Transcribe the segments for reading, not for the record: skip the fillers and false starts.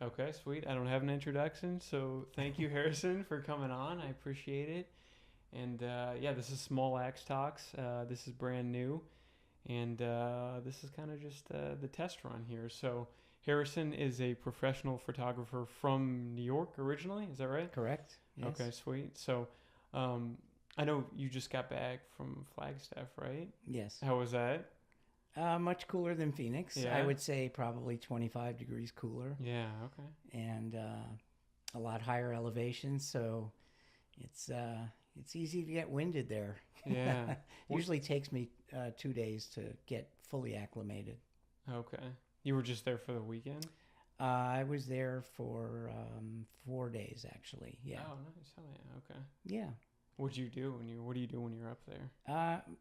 Okay, sweet. I don't have an introduction, so thank you, Harrison, for coming on. I appreciate it. And yeah, this is Small Axe Talks. This is brand new, and this is kind of just the test run here. So, Harrison is a professional photographer from New York originally. Is that right? Correct? Yes. Okay, sweet. So, um, I know you just got back from Flagstaff, right? Yes. How was that? Much cooler than Phoenix. I Yeah. would say probably 25 degrees cooler Yeah. Okay. and a lot higher elevation. So it's uh, it's easy to get winded there. Yeah. Usually takes me 2 days to get fully acclimated. Okay. You were just there for the weekend? I was there for 4 days actually. Yeah. Oh, nice. Hell yeah. Okay. Yeah. What do you do what do you do when you're up there?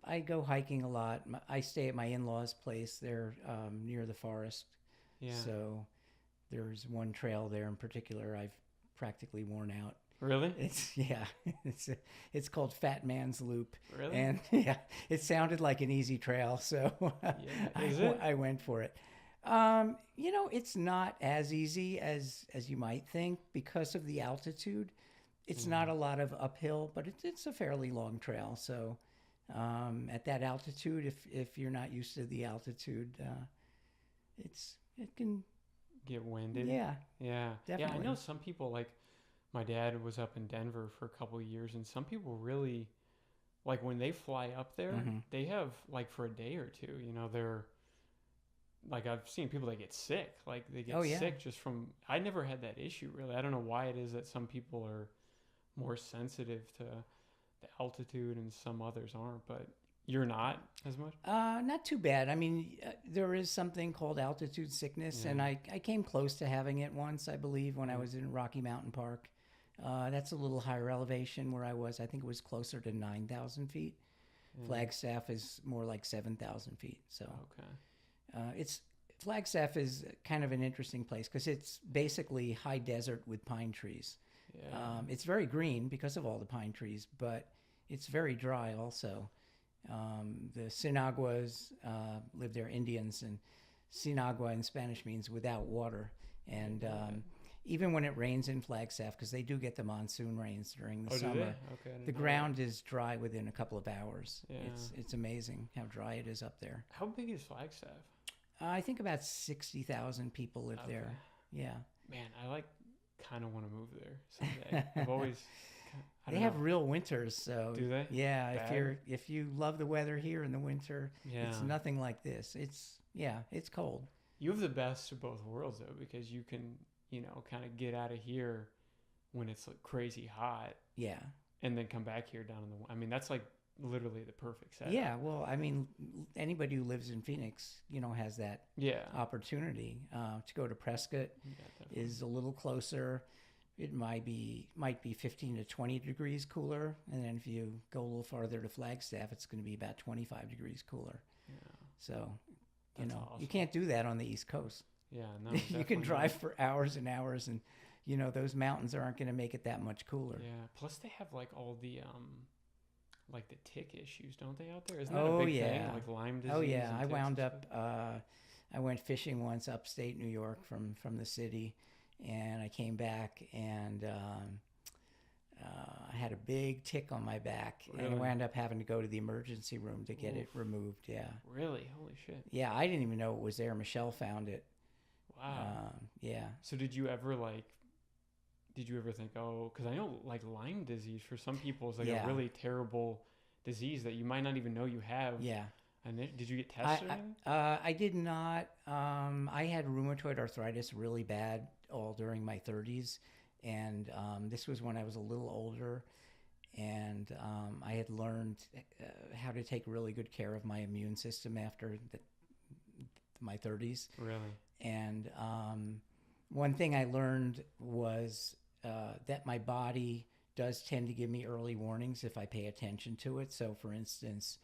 I go hiking a lot. I stay at my in-laws' place. They're near the forest. Yeah. So there's one trail there in particular I've practically worn out. Really? It's yeah, it's called Fat Man's Loop, Really? and yeah, it sounded like an easy trail, so Yeah. Is it? I went for it. It's not as easy as you might think because of the altitude. It's not a lot of uphill, but it's a fairly long trail. So at that altitude, if you're not used to the altitude, it can Get winded? yeah, Yeah. Yeah, I definitely. know some people like my dad was up in Denver for a couple of years and some people really like when they fly up there, Hmm. they have like for a day or two, they're like I've seen people that get sick. Like they Oh get yeah. sick just from I never had that issue really. I don't know why it is that some people are more sensitive to the altitude and some others aren't, but you're not as much? Not too bad. I mean, there is something called altitude sickness, Yeah. and I came close to having it once, I believe, when I was in Rocky Mountain Park. That's a little higher elevation where I was. I think it was closer to 9,000 feet. Yeah. Flagstaff is more like 7,000 feet. So Okay. it's Flagstaff is kind of an interesting place because it's basically high desert with pine trees. Yeah. It's very green because of all the pine trees, but it's very dry also. The Sinaguas live there, Indians, and Sinagua in Spanish means without water. And even when it rains in Flagstaff, because they do get the monsoon rains during the Oh, do summer, they? Okay. I didn't the know ground is dry within a couple of hours. Yeah. It's amazing how dry it is up there. How big is Flagstaff? I think about 60,000 people live Okay. there. Yeah. Man, I like kind of want to move there someday. I've always, I They don't have know. real winters, so Do they? yeah. Bad? If you love the weather here in the winter, Yeah. it's nothing like this. It's cold. You have the best of both worlds though, because you can, kind of get out of here when it's like crazy hot, Yeah, and then come back here down in the. I mean, that's like literally the perfect setup. yeah. Well, I mean, anybody who lives in Phoenix, has that Yeah. opportunity to go to Prescott. Yeah, definitely. Is a little closer. It might be 15 to 20 degrees cooler, and then if you go a little farther to Flagstaff, it's going to be about 25 degrees cooler. Yeah. So, That's you awesome. can't do that on the East Coast. Yeah. No. You Definitely can not. drive for hours and hours, and those mountains aren't going to make it that much cooler. Yeah. Plus, they have like all the like the tick issues, don't they, out there? Isn't that Oh a big yeah. thing? Like Lyme disease. Oh yeah. and I ticks wound and up. stuff? I went fishing once upstate New York from the city, and I came back and I had a big tick on my back, and I Really? wound up having to go to the emergency room to get it Oof. removed. Yeah. Really? Holy shit! Yeah, I didn't even know it was there. Michelle found it. Wow. Yeah. So did you ever think, oh, because I know like Lyme disease for some people is like Yeah. a really terrible disease that you might not even know you have. Yeah. And did you get tested? or anything? I did not. I had rheumatoid arthritis really bad all during my 30s, and this was when I was a little older, and I had learned how to take really good care of my immune system after my 30s. Really? And one thing I learned was that my body does tend to give me early warnings if I pay attention to it. So, for instance,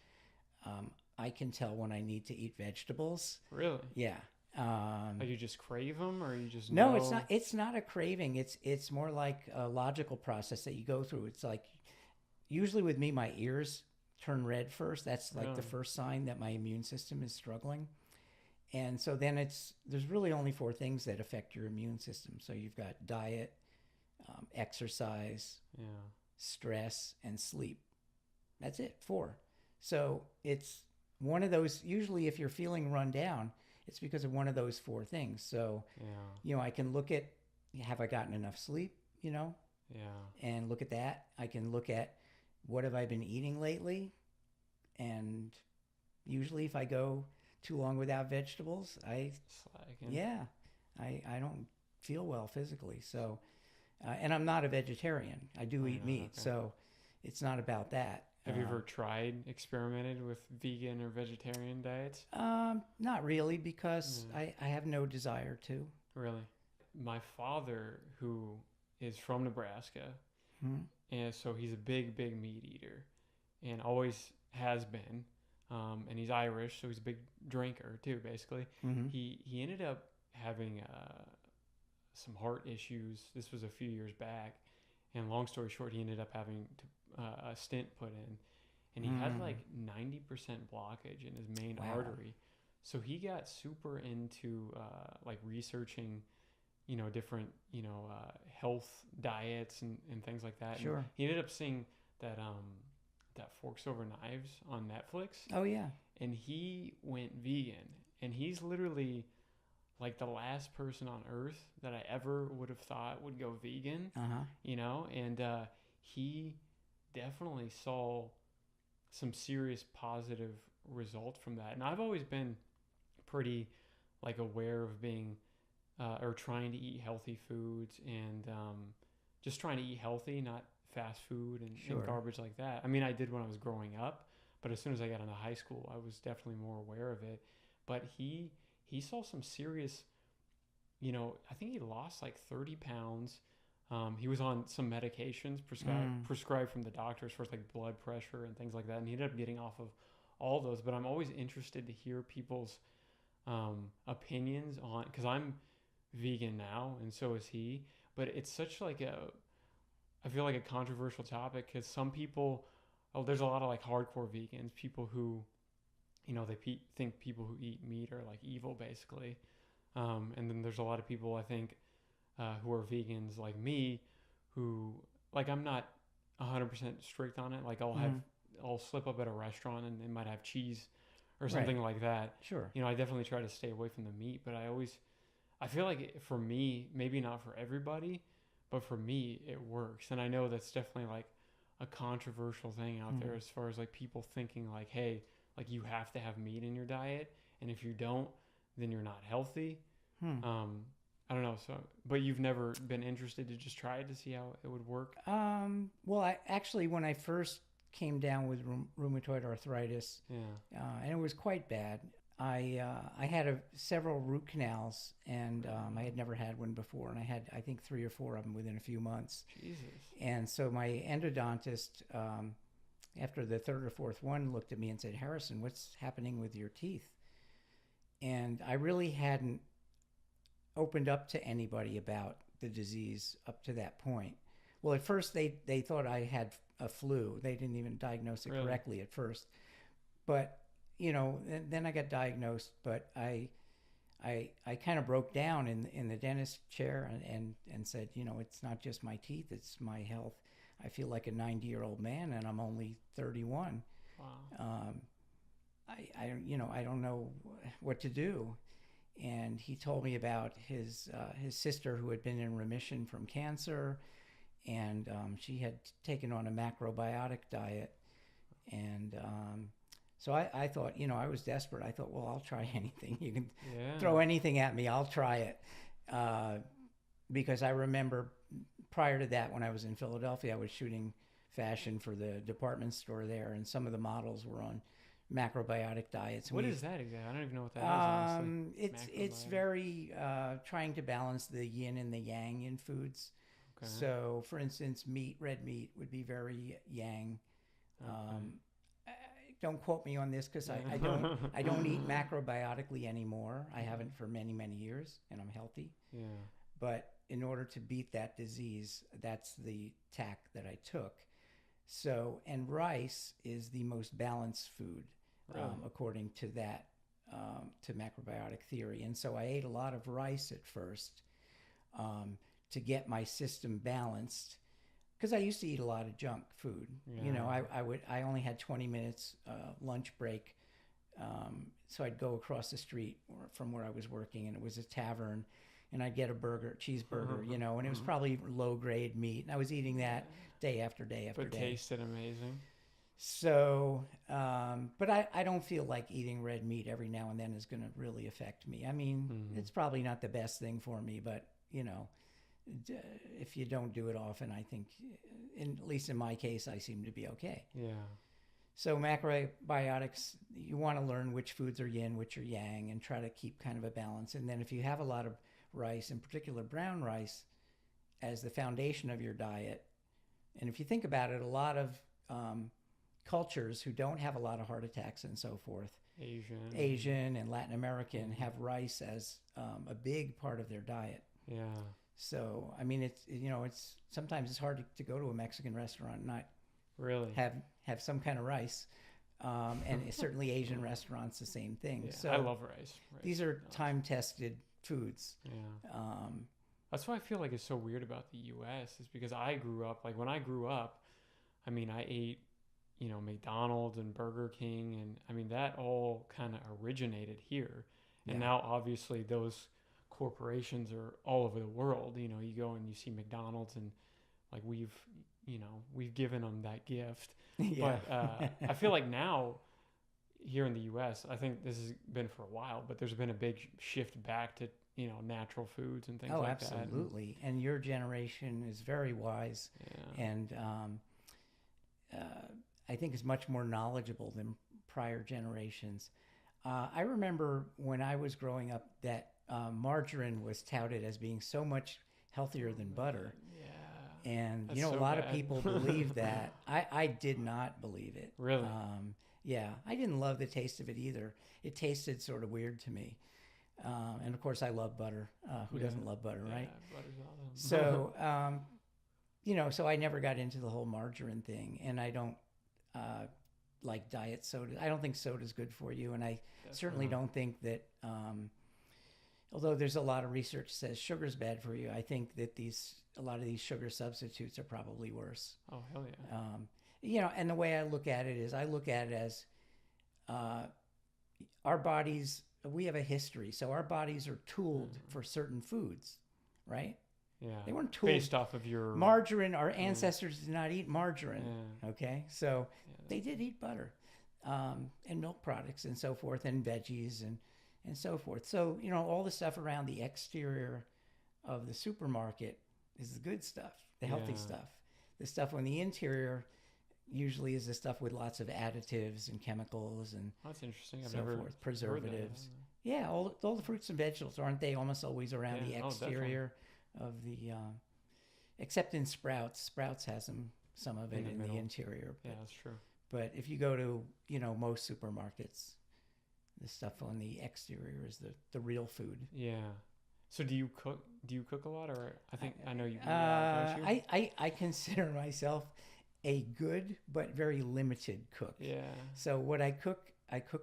I can tell when I need to eat vegetables. Really? Yeah. Like you just crave them, or you just No, know? it's not. It's not a craving. It's more like a logical process that you go through. It's like usually with me, my ears turn red first. That's like the Really? first sign that my immune system is struggling. And so then there's really only four things that affect your immune system. So you've got diet, exercise, Yeah. stress, and sleep. That's it, four. So it's one of those. Usually, if you're feeling run down, it's because of one of those four things. So, Yeah. I can look at, have I gotten enough sleep, Yeah. and look at that. I can look at, what have I been eating lately? And usually if I go too long without vegetables, Slacking. I don't feel well physically. So, and I'm not a vegetarian. I do eat meat. Okay. So it's not about that. Have you ever experimented with vegan or vegetarian diets? Not really, because I have no desire to. Really? My father, who is from Nebraska, and so he's a big meat eater, and always has been. And he's Irish, so he's a big drinker too. Basically, he ended up having some heart issues. This was a few years back, and long story short, he ended up having a stint put in, and he had like 90% blockage in his main artery. So he got super into like researching, different health diets and things like that. Sure. And he ended up seeing that that Forks Over Knives on Netflix. Oh yeah. And he went vegan, and he's literally like the last person on earth that I ever would have thought would go vegan. And he definitely saw some serious positive results from that. And I've always been pretty like aware of being or trying to eat healthy foods, and just trying to eat healthy, not fast food and garbage like that. I mean, I did when I was growing up, but as soon as I got into high school, I was definitely more aware of it. But he saw some serious, I think he lost like 30 pounds. He was on some medications prescribed from the doctors for like blood pressure and things like that, and he ended up getting off of all those. But I'm always interested to hear people's opinions on, because I'm vegan now and so is he, but it's such like I feel like a controversial topic, because some people, there's a lot of like hardcore vegans, people who, they think people who eat meat are like evil, basically. And then there's a lot of people, I think, who are vegans like me, who, like, I'm not 100% strict on it. Like, I'll slip up at a restaurant and they might have cheese or something like that. Sure. I definitely try to stay away from the meat, but I feel like for me, maybe not for everybody, but for me, it works. And I know that's definitely like a controversial thing out there, as far as like people thinking like, hey, like you have to have meat in your diet, and if you don't, then you're not healthy. I don't know. So, but you've never been interested to just try it to see how it would work? Well, I actually, when I first came down with rheumatoid arthritis, and it was quite bad. I had several root canals, and I had never had one before, and I had, I think, 3 or 4 of them within a few months. Jesus. And so my endodontist, after the 3rd or 4th one, looked at me and said, "Harrison, what's happening with your teeth?" And I really hadn't opened up to anybody about the disease up to that point. Well, at first they thought I had a flu. They didn't even diagnose it correctly at first. But then I got diagnosed, but I kind of broke down in the dentist chair and said, it's not just my teeth, it's my health. I feel like a 90-year-old man, and I'm only 31. Wow. I don't know what to do. And he told me about his sister, who had been in remission from cancer, and she had taken on a macrobiotic diet, and so I thought, I was desperate. I thought, well, I'll try anything. You can throw anything at me, I'll try it. Because I remember prior to that, when I was in Philadelphia, I was shooting fashion for the department store there, and some of the models were on macrobiotic diets. What is that exactly? I don't even know what that is, honestly. It's very trying to balance the yin and the yang in foods. Okay. So, for instance, red meat would be very yang. Okay. Don't quote me on this, because I don't eat macrobiotically anymore. I haven't for many, many years, and I'm healthy. Yeah. But in order to beat that disease, that's the tack that I took. So, and rice is the most balanced food, according to that to macrobiotic theory. And so I ate a lot of rice at first to get my system balanced, because I used to eat a lot of junk food. Yeah. You know, I only had 20 minutes lunch break. So I'd go across the street from where I was working, and it was a tavern, and I'd get a cheeseburger, you know, and it was probably low grade meat. And I was eating that day after day after day. But tasted amazing. So, but I don't feel like eating red meat every now and then is going to really affect me. I mean, it's probably not the best thing for me, but, you know, if you don't do it often, I think, at least in my case, I seem to be okay. Yeah. So macrobiotics, you want to learn which foods are yin, which are yang, and try to keep kind of a balance. And then if you have a lot of rice, in particular brown rice, as the foundation of your diet, and if you think about it, a lot of cultures who don't have a lot of heart attacks and so forth, Asian and Latin American, have rice as a big part of their diet. Yeah. So, I mean, it's sometimes it's hard to go to a Mexican restaurant and not really have some kind of rice. And certainly Asian restaurants, the same thing. Yeah, so I love rice. These are time-tested foods. Yeah. That's why I feel like it's so weird about the U.S. is because I grew up, like when I grew up, I mean, I ate, you know, McDonald's and Burger King, and I mean, that all kind of originated here. And now obviously those corporations are all over the world. You know, you go and you see McDonald's, and like we've given them that gift. Yeah. But I feel like now here in the U.S., I think this has been for a while, but there's been a big shift back to, you know, natural foods and things like that. Oh, absolutely. And your generation is very wise. Yeah. And I think is much more knowledgeable than prior generations. I remember when I was growing up that margarine was touted as being so much healthier than butter. Yeah. And, That's you know, so a lot bad. of people believe that. I did not believe it. Really? Yeah. I didn't love the taste of it either. It tasted sort of weird to me. And of course, I love butter. Who doesn't love butter, right? Yeah, butter's awesome. So, you know, so I never got into the whole margarine thing, and I don't like diet soda. I don't think soda's good for you, and I certainly don't think that. Although there's a lot of research that says sugar's bad for you, I think that a lot of these sugar substitutes are probably worse. Oh, hell yeah. You know, and the way I look at it is, I look at it as our bodies. We have a history, so our bodies are tooled for certain foods, right? Yeah. They weren't tooled based off of your margarine. Our ancestors did not eat margarine. Yeah. Okay, so they did eat butter, and milk products and so forth, and veggies and so forth. So, you know, all the stuff around the exterior of the supermarket is the good stuff, the healthy stuff. The stuff on the interior usually is the stuff with lots of additives and chemicals and that's interesting. I've so never forth, preservatives. heard that. Yeah, all the fruits and vegetables, aren't they almost always around the Yeah, exterior of the, except in Sprouts. Sprouts has some of it in the middle. Interior. Yeah, that's true. But if you go to, you know, most supermarkets, the stuff on the exterior is the real food. Yeah. So do you cook? Do you cook a lot, or I know you. Don't you? I consider myself a good but very limited cook. Yeah. So what I cook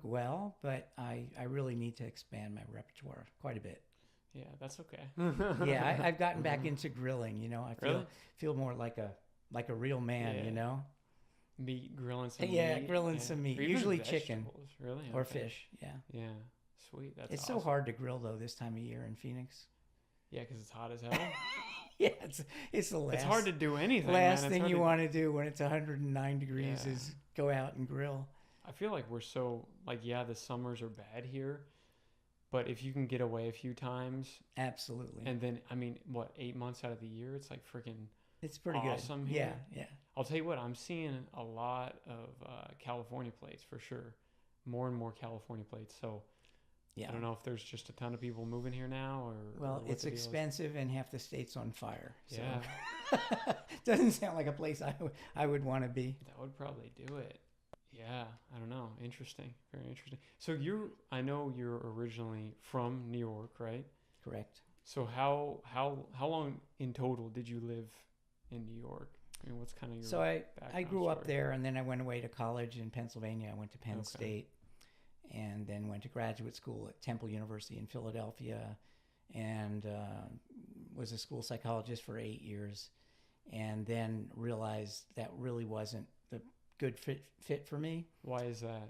well, but I really need to expand my repertoire quite a bit. Yeah, that's okay. Yeah, I've gotten back into grilling. You know, I feel more like a real man. You know, meat, grilling some meat. Yeah, grilling some meat. Usually chicken, really, or fish. Yeah. Yeah, sweet. It's awesome. so hard to grill though this time of year in Phoenix. Yeah, because it's hot as hell. Yeah, it's the last. It's hard to do anything. Last thing you want to do when it's 109 degrees is go out and grill. I feel like we're so the summers are bad here, but if you can get away a few times, absolutely. And then 8 months out of the year, it's like freaking. It's pretty awesome good. Here. Yeah. I'll tell you what, I'm seeing a lot of California plates for sure, more and more California plates. So. Yeah. I don't know if there's just a ton of people moving here now, or it's expensive and half the state's on fire. So. Yeah. Doesn't sound like a place I would want to be. That would probably do it. Yeah, I don't know. Interesting. Very interesting. So I know you're originally from New York, right? Correct. So how long in total did you live in New York? I mean, what's kind of your I grew story? up there, and then I went away to college in Pennsylvania. I went to Penn State, and then went to graduate school at Temple University in Philadelphia, and was a school psychologist for 8 years, and then realized that really wasn't the good fit for me. Why is that?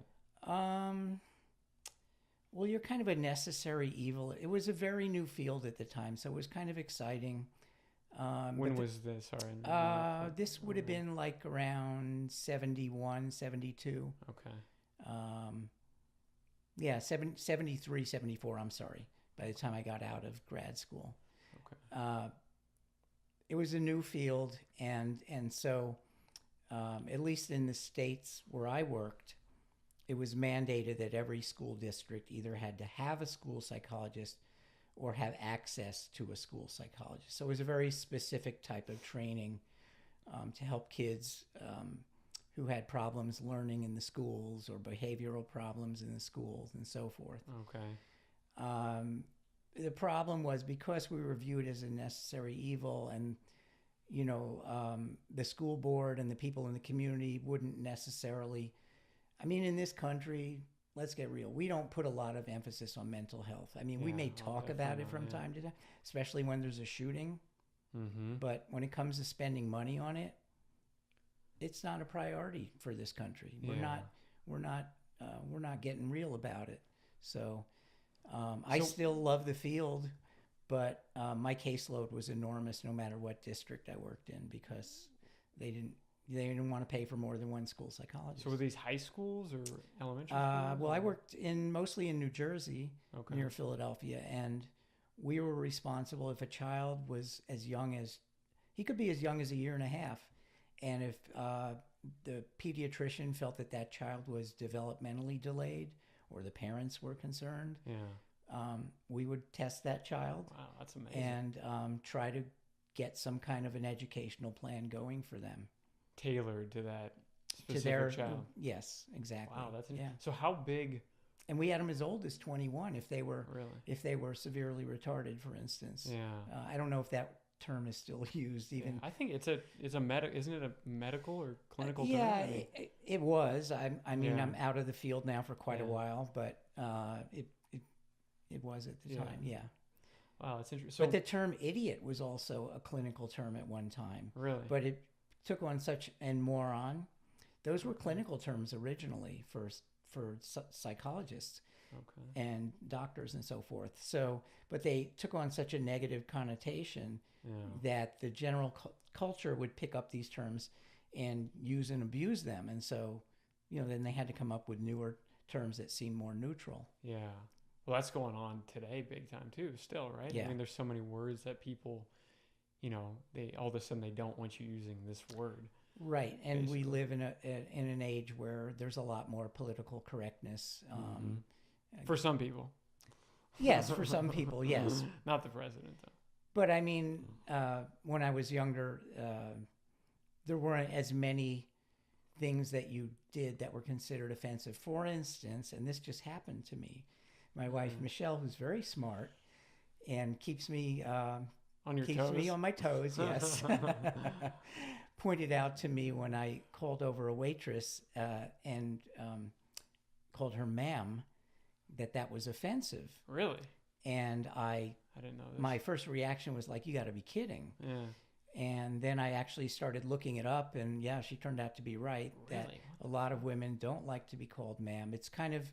Well, you're kind of a necessary evil. It was a very new field at the time, so it was kind of exciting. When was this? Sorry. This would have been like around 71, 72. Okay. Yeah, 73, 74, I'm sorry, by the time I got out of grad school. Okay. It was a new field, and so at least in the states where I worked, it was mandated that every school district either had to have a school psychologist or have access to a school psychologist. So it was a very specific type of training to help kids who had problems learning in the schools or behavioral problems in the schools and so forth. Okay. The problem was because we were viewed as a necessary evil, and the school board and the people in the community wouldn't necessarily. I mean, in this country, let's get real. We don't put a lot of emphasis on mental health. I mean, we may talk about it from time to time, especially when there's a shooting. Mm-hmm. But when it comes to spending money on it, it's not a priority for this country. We're not getting real about it. So I still love the field, but my caseload was enormous no matter what district I worked in, because they didn't want to pay for more than one school psychologist. So were these high schools or elementary schools? Well, I worked mostly in New Jersey, near Philadelphia, and we were responsible if a child was he could be as young as a year and a half, and if the pediatrician felt that child was developmentally delayed or the parents were concerned, we would test that child. Wow, that's amazing. And try to get some kind of an educational plan going for them. Tailored to that specific child. Yes, exactly. Wow, that's So how big? And we had them as old as 21 if they were severely retarded, for instance. Yeah. I don't know if that term is still used even. Yeah, I think it's a isn't it a medical or clinical term? Yeah, it was. I mean, I'm out of the field now for quite a while, but it was at the time. Yeah. Wow, that's interesting. But the term idiot was also a clinical term at one time. Really? But it took on and moron. Those were clinical terms originally for psychologists and doctors and so forth. So, but they took on such a negative connotation that the general culture would pick up these terms and use and abuse them. And so, then they had to come up with newer terms that seem more neutral. Yeah. Well, that's going on today big time too, still, right? Yeah. I mean, there's so many words that people, they all of a sudden they don't want you using this word. Right, and basically. We live in an age where there's a lot more political correctness. For some people. Yes, for some people, yes. Not the president, though. But I mean, when I was younger, there weren't as many things that you did that were considered offensive. For instance, and this just happened to me, my wife Michelle, who's very smart and keeps me on my toes. Yes. Pointed out to me when I called over a waitress and called her ma'am that was offensive. Really? And I didn't know this. My first reaction was like, you got to be kidding. Yeah. And then I actually started looking it up, and she turned out to be right. Really? That a lot of women don't like to be called ma'am. It's kind of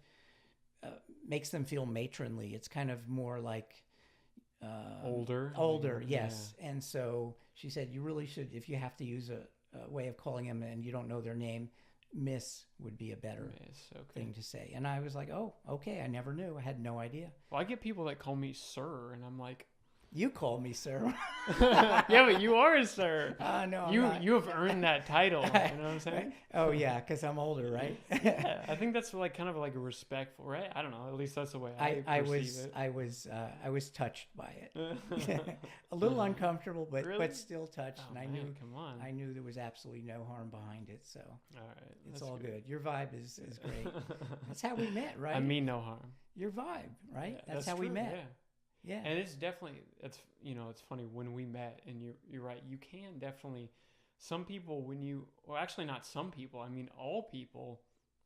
makes them feel matronly. It's kind of more like older, yes. Yeah. And so she said, you really should, if you have to use a way of calling them and you don't know their name, Miss would be a better thing to say. And I was like, oh, okay, I never knew. I had no idea. Well, I get people that call me sir, and I'm like, you call me sir. Yeah, but you are a sir. No, you have earned that title. You know what I'm saying? Oh yeah, because I'm older, right? Yeah, I think that's like kind of like a respectful, right? I don't know. At least that's the way I perceive it. I was touched by it. A little uncomfortable, but really? But still touched. Oh, and I man, knew, come on. I knew there was absolutely no harm behind it. So all right, it's all good. Your vibe is great. That's how we met, right? I mean no harm. Your vibe, right? Yeah, that's how we met. Yeah. Yeah, and it's definitely it's funny when we met, and you're right. You can definitely, some people actually not some people. I mean all people.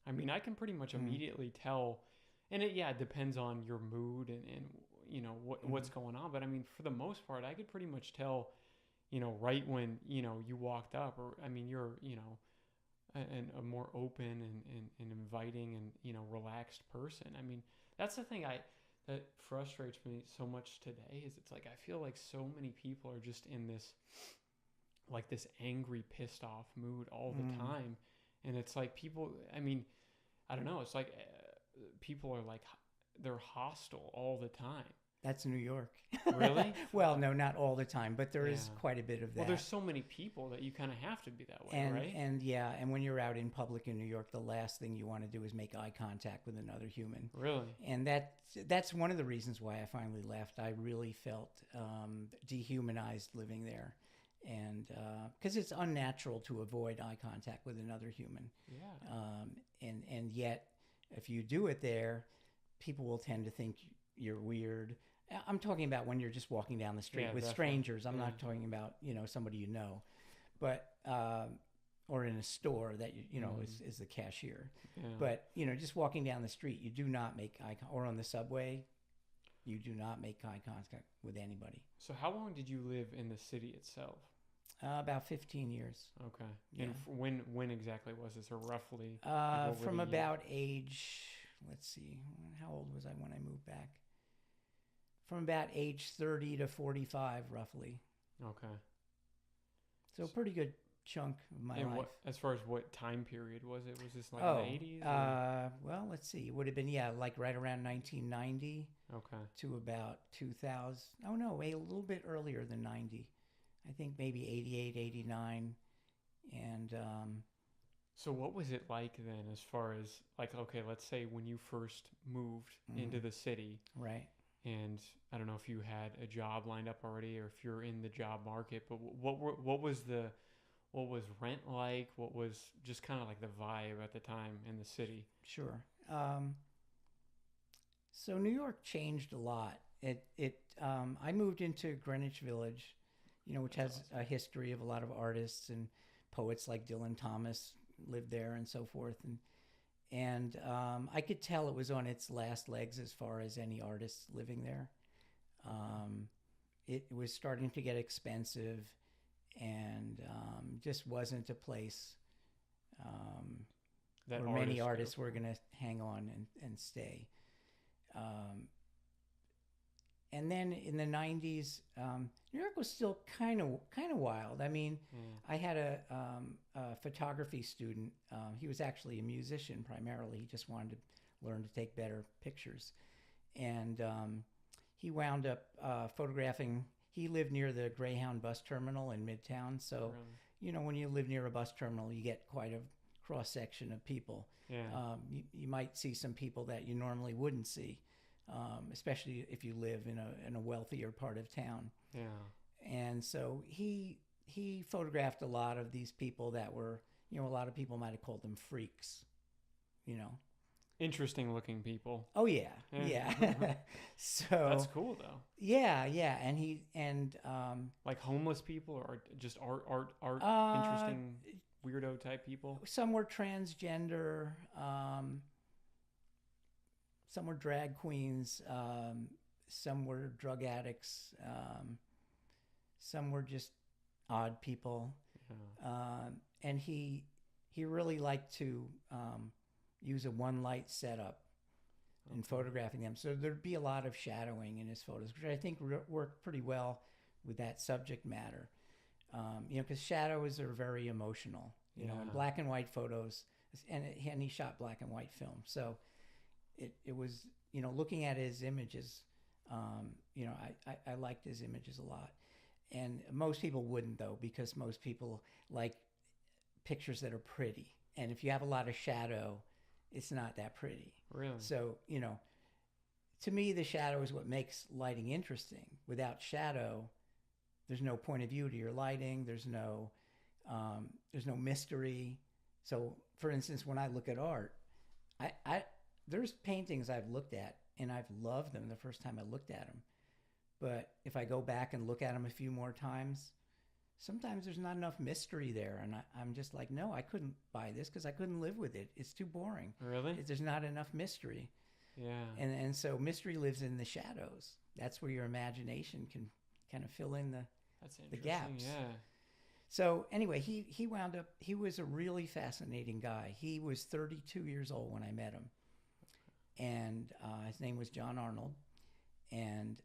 I mean I can pretty much immediately tell And it depends on your mood and you know what's going on. But I mean, for the most part, I could pretty much tell, you know, right when you know you walked up, or I mean, you're you know a more open and inviting and you know relaxed person. I mean, that's the thing that frustrates me so much today is it's like I feel like so many people are just in this like this angry, pissed off mood all the time, and it's like people. I mean, I don't know. It's like people are like they're hostile all the time. That's New York. Really? Well, no, not all the time, but there is quite a bit of that. Well, there's so many people that you kind of have to be that way, and, right? And when you're out in public in New York, the last thing you want to do is make eye contact with another human. Really? And that's one of the reasons why I finally left. I really felt dehumanized living there. And because it's unnatural to avoid eye contact with another human. Yeah. And yet, if you do it there, people will tend to think you're weird. I'm talking about when you're just walking down the street with strangers. I'm not talking about, you know, somebody you know, but or in a store that you know is the cashier. Yeah. But you know, just walking down the street, you do not make or on the subway, you do not make eye contact with anybody. So how long did you live in the city itself? About 15 years. Okay. Yeah. And when exactly was this, or roughly? From about age, let's see, how old was I when I moved back? From about age 30 to 45, roughly. Okay. So a pretty good chunk of my life. As far as what time period was it? Was this like the 80s? Well, let's see. It would have been, like right around 1990. Okay. To about 2000. Oh, no, a little bit earlier than 90. I think maybe 88, 89. And... So what was it like then as far as, like, okay, let's say when you first moved into the city. Right. And I don't know if you had a job lined up already or if you're in the job market, but what was rent like? What was just kind of like the vibe at the time in the city? Sure. So New York changed a lot. I moved into Greenwich Village, you know, which has a history of a lot of artists and poets like Dylan Thomas lived there and so forth. And I could tell it was on its last legs as far as any artists living there. It was starting to get expensive and just wasn't a place where many artists were going to hang on and stay. And then in the 90s, New York was still kind of wild. I mean, I had a photography student. He was actually a musician primarily. He just wanted to learn to take better pictures. And he wound up photographing. He lived near the Greyhound bus terminal in Midtown. So, you know, when you live near a bus terminal, you get quite a cross-section of people. Yeah. You might see some people that you normally wouldn't see. Especially if you live in a wealthier part of town. Yeah. And so he photographed a lot of these people that were, you know, a lot of people might have called them freaks, you know. Interesting looking people. Oh yeah. So that's cool though. Yeah, and like homeless people or just art interesting weirdo type people. Some were transgender. Some were drag queens, some were drug addicts, some were just odd people. Yeah. And he really liked to use a one light setup in photographing them. So there'd be a lot of shadowing in his photos, which I think worked pretty well with that subject matter. You know, because shadows are very emotional, you know, and black and white photos, and he shot black and white film. So it was, you know, looking at his images, you know, I liked his images a lot. And most people wouldn't, though, because most people like pictures that are pretty. And if you have a lot of shadow, it's not that pretty. Really? So, you know, to me, the shadow is what makes lighting interesting. Without shadow, there's no point of view to your lighting. There's no mystery. So, for instance, when I look at art, there's paintings I've looked at and I've loved them the first time I looked at them. But if I go back and look at them a few more times, sometimes there's not enough mystery there. And I'm just like, no, I couldn't buy this because I couldn't live with it. It's too boring. Really? There's not enough mystery. Yeah. And so mystery lives in the shadows. That's where your imagination can kind of fill in That's the interesting. gaps. Yeah. So anyway, he wound up, he was a really fascinating guy. He was 32 years old when I met him. And his name was John Arnold. And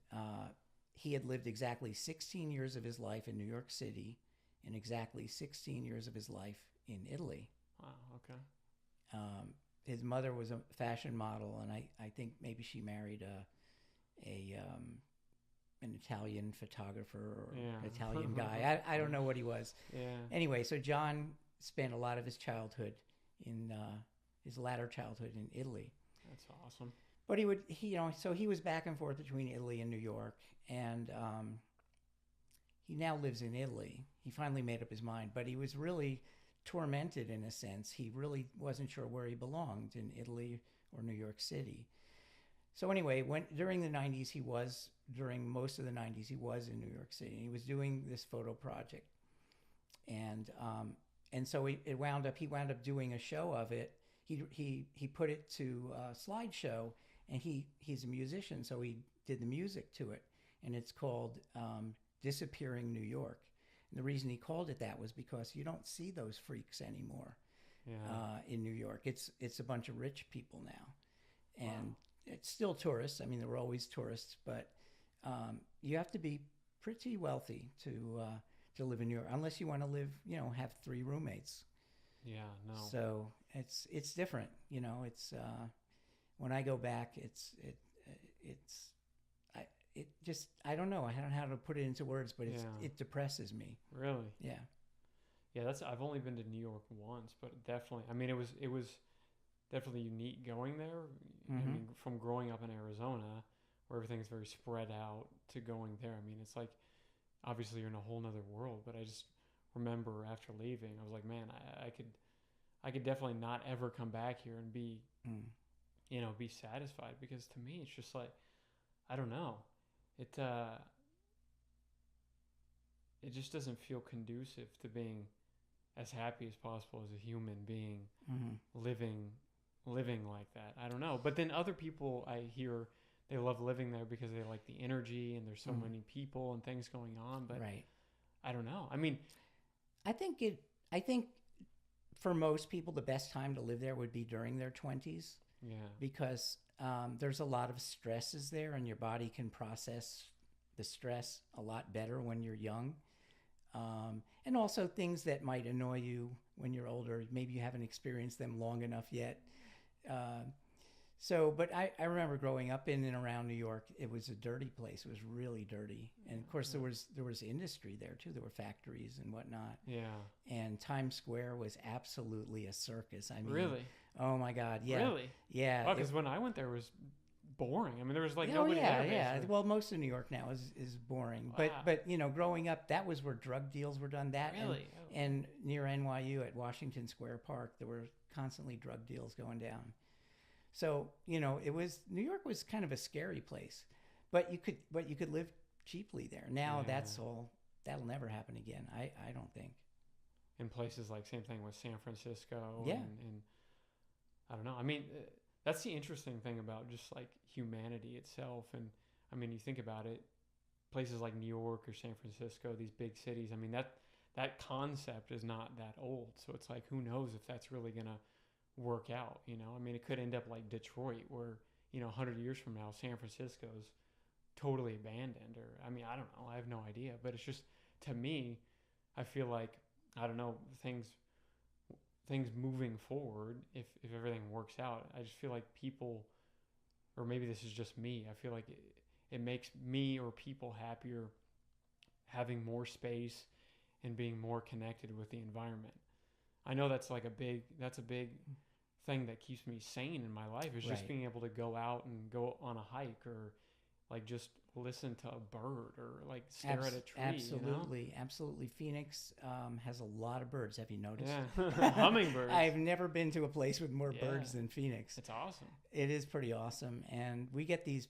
he had lived exactly 16 years of his life in New York City and exactly 16 years of his life in Italy. Wow. Okay. His mother was a fashion model, and I think maybe she married an Italian photographer or Italian guy. I don't know what he was. Yeah. Anyway, so John spent a lot of his childhood in his latter childhood in Italy. That's awesome. But so he was back and forth between Italy and New York, and he now lives in Italy. He finally made up his mind, but he was really tormented in a sense. He really wasn't sure where he belonged, in Italy or New York City. So anyway, during most of the 90s, he was in New York City. He was doing this photo project, and so he wound up doing a show of it. He put it to a slideshow, and he's a musician, so he did the music to it, and it's called Disappearing New York. And the reason he called it that was because you don't see those freaks anymore in New York. It's a bunch of rich people now, and it's still tourists. I mean, there were always tourists, but you have to be pretty wealthy to live in New York, unless you want to live, have 3 roommates. Yeah, no. So it's different, It's when I go back, I don't know. I don't know how to put it into words, but it depresses me. Really? Yeah. Yeah, I've only been to New York once, but definitely, I mean, it was definitely unique going there. Mm-hmm. I mean, from growing up in Arizona, where everything's very spread out, to going there. I mean, it's like, obviously you're in a whole nother world, but I just remember after leaving, I was like, man, I could definitely not ever come back here and be, be satisfied, because to me, it's just like, I don't know. It just doesn't feel conducive to being as happy as possible as a human being, living like that. I don't know. But then other people, I hear, they love living there because they like the energy and there's so many people and things going on. But right. I don't know. I mean, I think for most people, the best time to live there would be during their 20s. Yeah. Because there's a lot of stresses there, and your body can process the stress a lot better when you're young. And also things that might annoy you when you're older. Maybe you haven't experienced them long enough yet. But I remember growing up in and around New York, it was a dirty place. It was really dirty. And of course there was industry there too. There were factories and whatnot. Yeah. And Times Square was absolutely a circus. I mean, really? Oh my God. Yeah. Really? Yeah. Well, because when I went there, it was boring. I mean, there was like nobody there. Yeah. Well, most of New York now is boring. Wow. But growing up, that was where drug deals were done. That really? And near NYU at Washington Square Park, there were constantly drug deals going down. So, New York was kind of a scary place, but you could live cheaply there. Now that'll never happen again. I don't think. In places like, same thing with San Francisco. Yeah. And I don't know. I mean, that's the interesting thing about just like humanity itself. And I mean, you think about it, places like New York or San Francisco, these big cities, I mean, that concept is not that old. So it's like, who knows if that's really going to work out, I mean, it could end up like Detroit, where 100 years from now San Francisco's totally abandoned, or I mean, I don't know, I have no idea, but it's just, to me, I feel like, I don't know, things moving forward, if everything works out, I just feel like people, or maybe this is just me, I feel like it makes me or people happier having more space and being more connected with the environment. I know that's a big thing that keeps me sane in my life, is just being able to go out and go on a hike, or like just listen to a bird, or like stare at a tree. Absolutely. Phoenix has a lot of birds. Have you noticed? Yeah. Hummingbirds. I've never been to a place with more birds than Phoenix. It's awesome. It is pretty awesome. And we get these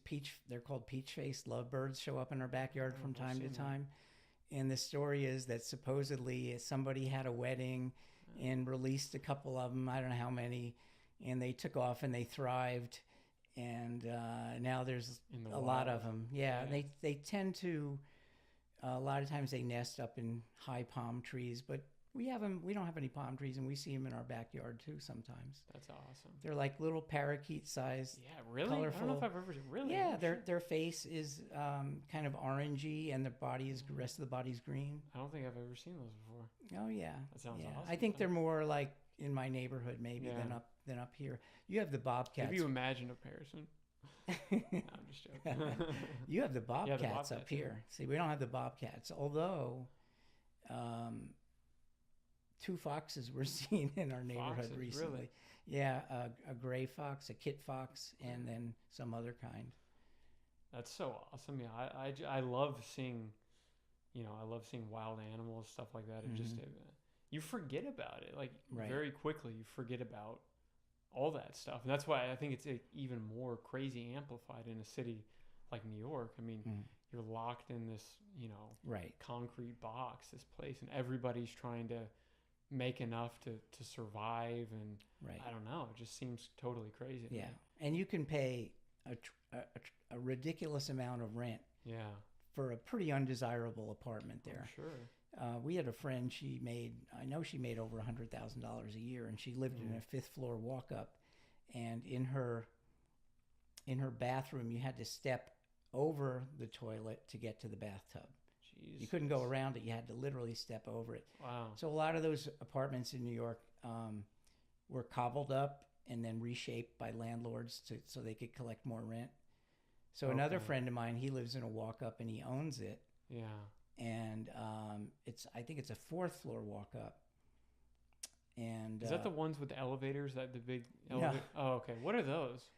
they're called peach-faced lovebirds, show up in our backyard from time to time. And the story is that supposedly somebody had a wedding and released a couple of them, I don't know how many, and they took off and they thrived. and now there's In the a lot wild. of them. Yeah, Yeah. they tend to. A lot of times they nest up in high palm trees, but we have them. We don't have any palm trees, and we see them in our backyard too sometimes. That's awesome. They're like little parakeet-sized, Yeah, really? I don't know colorful. if I've ever seen. Really? Yeah, Oh, their shit. their face is kind of orangey, and the rest of the body's green. I don't think I've ever seen those before. Oh yeah, That sounds yeah. awesome. I think they're more like in my neighborhood maybe Yeah. than up here. You have the bobcats. Have you imagined a comparison? No, I'm just joking. You have the bobcats, bobcats, up yeah. here. See, we don't have the bobcats, although 2 foxes were seen in our neighborhood Foxes, recently. really? Yeah, a gray fox, a kit fox, and then some other kind. That's so awesome. Yeah, I love seeing, I love seeing wild animals, stuff like that. It just, you forget about it. Like, Right. very quickly, you forget about all that stuff. And that's why I think it's even more crazy amplified in a city like New York. I mean, you're locked in this, Right. concrete box, this place, and everybody's trying to make enough to survive. And Right. I don't know, it just seems totally crazy to Yeah, me. and you can pay a ridiculous amount of rent Yeah, for a pretty undesirable apartment I'm there. sure. We had a friend. I know she made over $100,000 a year, and she lived in a 5th floor walk up. And in her bathroom, you had to step over the toilet to get to the bathtub. Jeez. You couldn't go around it. You had to literally step over it. Wow. So a lot of those apartments in New York were cobbled up and then reshaped by landlords so they could collect more rent. So another Okay. friend of mine, he lives in a walk up and he owns it. Yeah. And I think it's a 4th floor walk up. And Is that the ones with the elevators? That the big No. elevator? Oh, okay. What are those?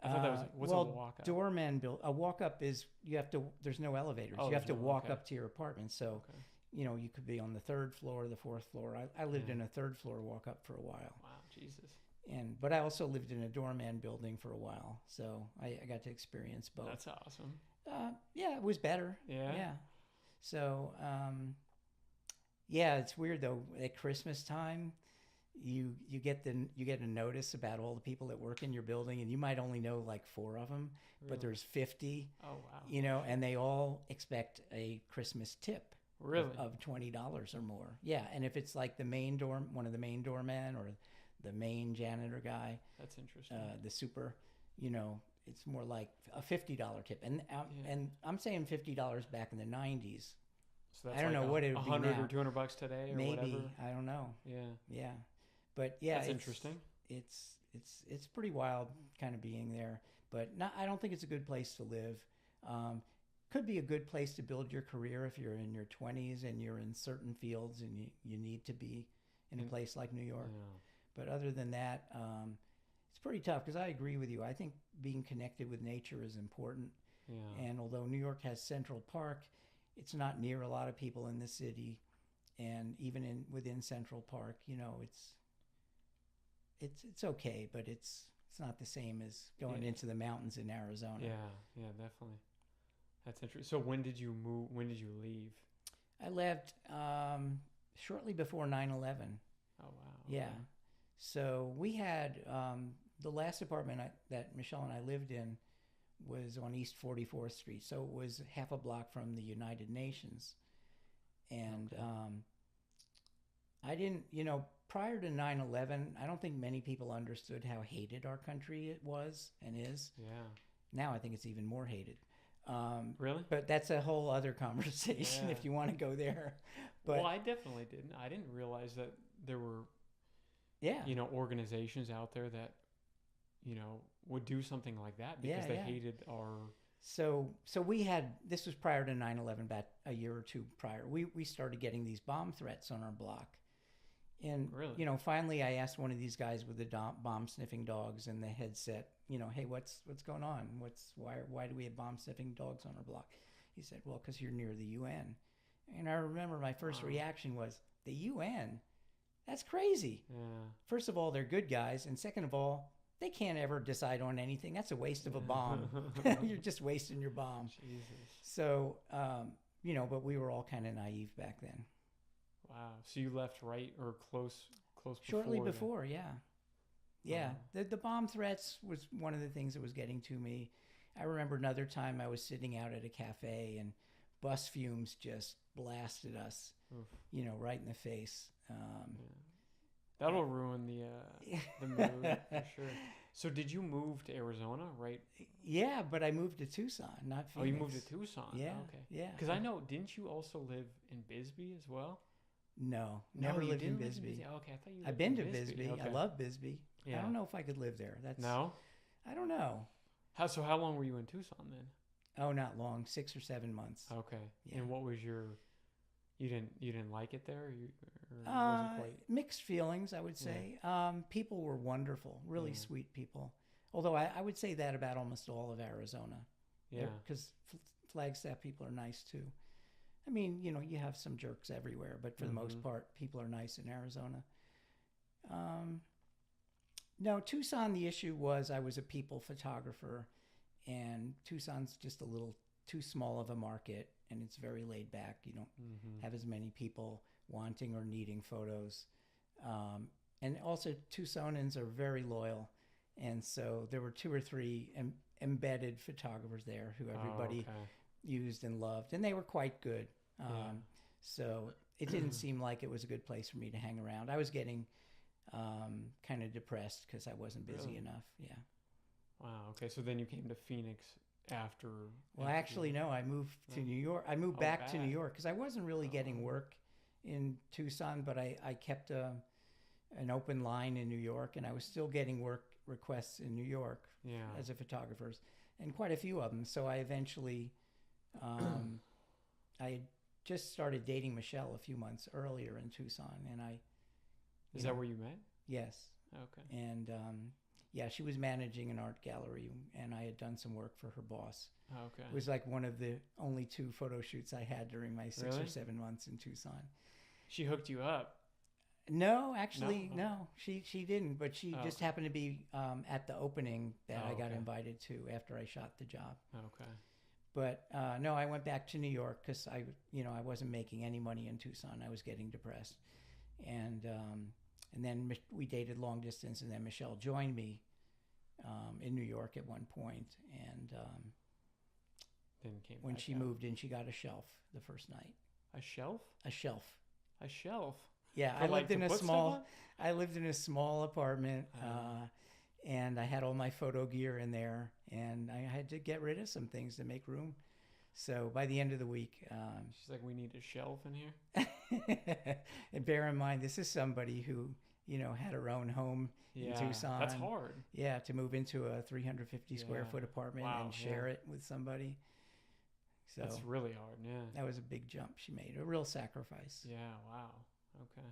I thought that was what's well, a walk up? doorman build a walk up is there's no elevators. Oh, You have to there's no- walk okay. up to your apartment. So Okay. you could be on the 3rd floor, the 4th floor. I lived Yeah. in a 3rd floor walk up for a while, Wow, Jesus. but I also lived in a doorman building for a while, so I got to experience both. That's awesome. Yeah, it was better. Yeah. Yeah. So yeah, it's weird though. At Christmas time, you get a notice about all the people that work in your building, and you might only know like 4 of them, Really? but there's 50. Oh, wow. And they all expect a Christmas tip Really? of $20 or more. Yeah, and if it's like one of the main doormen or the main janitor guy, That's interesting. the super, it's more like a $50 tip. And I'm saying $50 back in the 90s. So that's I don't know what it would be 100 now. or $200 today or Maybe, whatever. I don't know. Yeah. Yeah, but yeah, That's it's interesting. It's pretty wild, kind of being there. But I don't think it's a good place to live. Could be a good place to build your career if you're in your 20s and you're in certain fields and you need to be in a place like New York. Yeah. But other than that, it's pretty tough because I agree with you. I think being connected with nature is important. Yeah. And although New York has Central Park, it's not near a lot of people in the city. And even within Central Park, it's okay, but it's not the same as going into the mountains in Arizona. Yeah, definitely. That's interesting. So when did you move? When did you leave? I left shortly before 9/11. Oh, wow. Yeah. Okay. So we had the last apartment that Michelle and I lived in was on East 44th Street. So it was half a block from the United Nations. And I didn't, prior to 9/11, I don't think many people understood how hated our country it was and is. Yeah. Now I think it's even more hated. Really? But that's a whole other conversation Yeah. if you want to go there. But Well, I definitely didn't. I didn't realize that there were, yeah, organizations out there that, would do something like that because they hated our. So we had, this was prior to 9/11, about a year or two prior. We started getting these bomb threats on our block. And, Really? Finally I asked one of these guys with the bomb sniffing dogs and the headset, hey, what's going on? Why do we have bomb sniffing dogs on our block? He said, well, because you're near the UN. And I remember my first reaction was, the UN? That's crazy. Yeah. First of all, they're good guys. And second of all, they can't ever decide on anything. That's a waste of a bomb. You're just wasting your bomb. Jesus. So, but we were all kind of naive back then. Wow. So you left right or close Shortly then? before, yeah. Yeah, the bomb threats was one of the things that was getting to me. I remember another time I was sitting out at a cafe and bus fumes just blasted us, Oof. Right in the face. That'll ruin the mood for sure. So did you move to Arizona, right? Yeah, but I moved to Tucson, not Phoenix. Oh, you moved to Tucson. Yeah. Okay. Yeah. Because I know, didn't you also live in Bisbee as well? No, never you lived in didn't live Bisbee. Oh, okay, I thought you. I've lived been in to Bisbee. Okay. I love Bisbee. Yeah. I don't know if I could live there. No. I don't know. So how long were you in Tucson then? Oh, not long. 6 or 7 months. Okay. Yeah. And what was your? You didn't like it there, or wasn't quite? Mixed feelings, I would say. People were wonderful, really sweet people. Although I would say that about almost all of Arizona. Yeah. Because Flagstaff people are nice too. I mean, you have some jerks everywhere, but for the most part, people are nice in Arizona. No, Tucson, the issue was I was a people photographer, and Tucson's just a little too small of a market, and it's very laid back. You don't have as many people wanting or needing photos. And also, Tucsonans are very loyal. And so there were 2 or 3 embedded photographers there who everybody used and loved, and they were quite good. So it didn't seem like it was a good place for me to hang around. I was getting kind of depressed because I wasn't busy enough. Yeah. Wow. Okay. So then you came to Phoenix after. Well, actually, no. I moved to New York. I moved back to New York because I wasn't really getting work in Tucson, but I kept an open line in New York, and I was still getting work requests in New York as a photographer, and quite a few of them. So I eventually, I had just started dating Michelle a few months earlier in Tucson, and Is that where you met? Yes. Okay. And she was managing an art gallery, and I had done some work for her boss. Okay. It was like one of the only 2 photo shoots I had during my 6 Really? or 7 months in Tucson. She hooked you up. No, actually, no. She didn't, but she just happened to be at the opening that I got invited to after I shot the job. Okay. But no, I went back to New York because I wasn't making any money in Tucson. I was getting depressed, and then we dated long distance, and then Michelle joined me in New York at one point, and then came when back she out. moved in, she got a shelf the first night. A shelf? A shelf. A shelf. Yeah, I lived in a small apartment, and I had all my photo gear in there, and I had to get rid of some things to make room. So by the end of the week, she's like, "We need a shelf in here." And bear in mind, this is somebody who had her own home in Tucson. That's hard. Yeah, to move into a 350 square foot apartment and share it with somebody. So that's really hard. Yeah, that was a big jump she made, a real sacrifice. Yeah. Wow. Okay.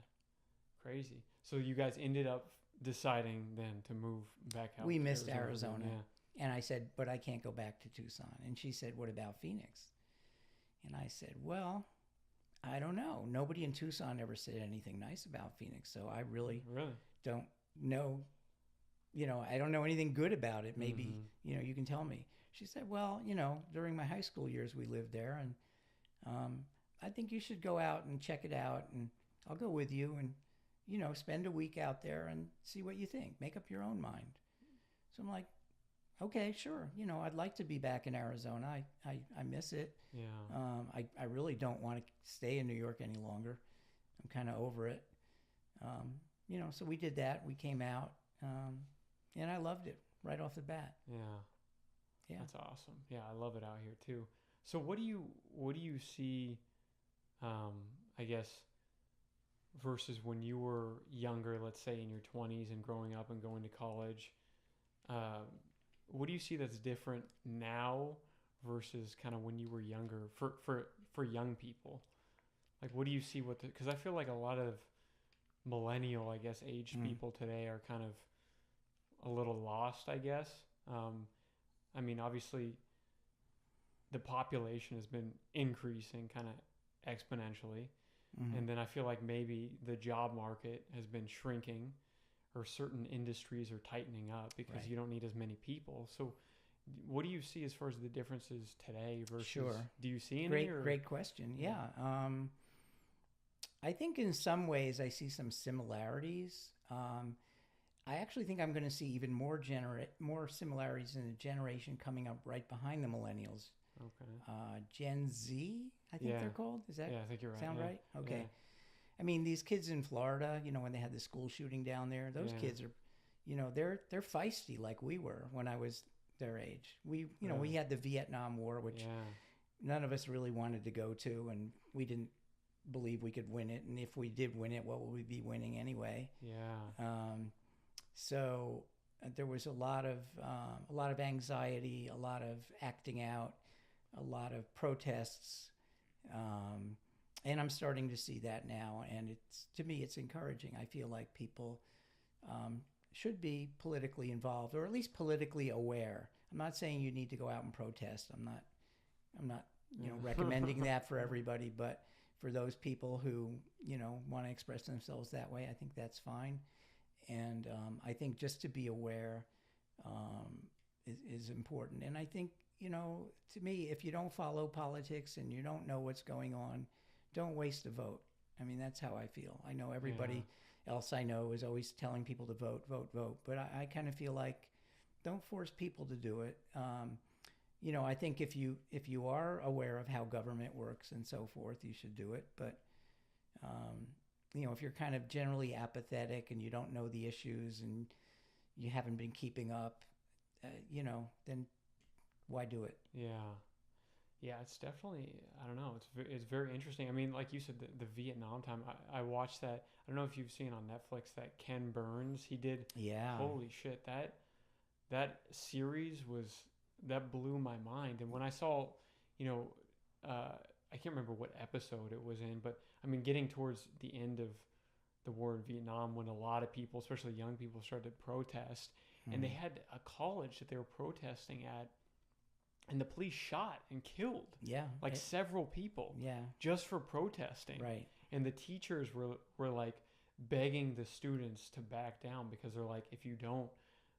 Crazy. So you guys ended up deciding then to move back out. We missed Arizona. And I said, but I can't go back to Tucson. And she said, what about Phoenix? And I said, well, I don't know. Nobody in Tucson ever said anything nice about Phoenix. So I really don't know. I don't know anything good about it. Maybe, you can tell me. She said, well, during my high school years, we lived there. And I think you should go out and check it out. And I'll go with you and, spend a week out there and see what you think. Make up your own mind. So I'm like, okay, sure. I'd like to be back in Arizona. I miss it. Yeah. I really don't want to stay in New York any longer. I'm kind of over it. So we did that. We came out, and I loved it right off the bat. Yeah. Yeah. That's awesome. Yeah, I love it out here too. So what do you see, I guess, versus when you were younger, let's say in your 20s and growing up and going to college, what do you see that's different now versus kind of when you were younger for young people? Like, what do you see because I feel like a lot of millennial, I guess, aged people today are kind of a little lost, I guess. I mean, obviously the population has been increasing kind of exponentially. And then I feel like maybe the job market has been shrinking, or certain industries are tightening up because you don't need as many people. So what do you see as far as the differences today versus, do you see any? Great question. Yeah. I think in some ways I see some similarities. I actually think I'm going to see even more similarities in the generation coming up right behind the millennials. Okay. Gen Z, I think they're called. Is that I think you're right. sound right? Okay. Yeah. I mean, these kids in Florida, when they had the school shooting down there, those kids are, they're feisty like we were when I was their age. We had the Vietnam War, which none of us really wanted to go to, and we didn't believe we could win it. And if we did win it, what would we be winning anyway? Yeah. So there was a lot of anxiety, a lot of acting out, a lot of protests, and I'm starting to see that now. And to me, it's encouraging. I feel like people should be politically involved, or at least politically aware. I'm not saying you need to go out and protest. I'm not recommending that for everybody, but for those people who want to express themselves that way, I think that's fine. And I think just to be aware is important. And I think, to me, if you don't follow politics and you don't know what's going on, don't waste a vote. I mean, that's how I feel. I know everybody else I know is always telling people to vote, vote, vote. But I kind of feel like don't force people to do it. I think if you are aware of how government works and so forth, you should do it. But if you're kind of generally apathetic and you don't know the issues and you haven't been keeping up, then why do it? Yeah, it's definitely, I don't know, it's very interesting. I mean, like you said, the Vietnam time, I watched that. I don't know if you've seen on Netflix that Ken Burns, he did. Yeah. Holy shit, that series that blew my mind. And when I saw, I can't remember what episode it was in, but I mean, getting towards the end of the war in Vietnam, when a lot of people, especially young people, started to protest, and they had a college that they were protesting at, and the police shot and killed several people just for protesting. Right. And the teachers were like begging the students to back down, because they're like, if you don't,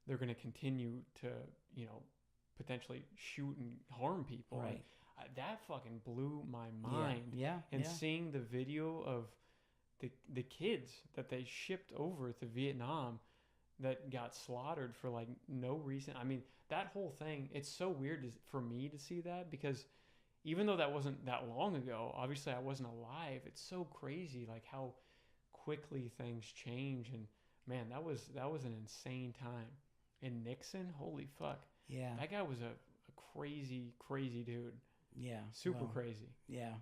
they're going to continue to, potentially shoot and harm people. Right. And that fucking blew my mind. Seeing the video of the kids that they shipped over to Vietnam that got slaughtered for like no reason. I mean, that whole thing, it's so weird for me to see that, because even though that wasn't that long ago, obviously I wasn't alive. It's so crazy, like how quickly things change. And man, that was an insane time. And Nixon, holy fuck. Yeah. That guy was a crazy, crazy dude. Yeah. Super crazy. Yeah.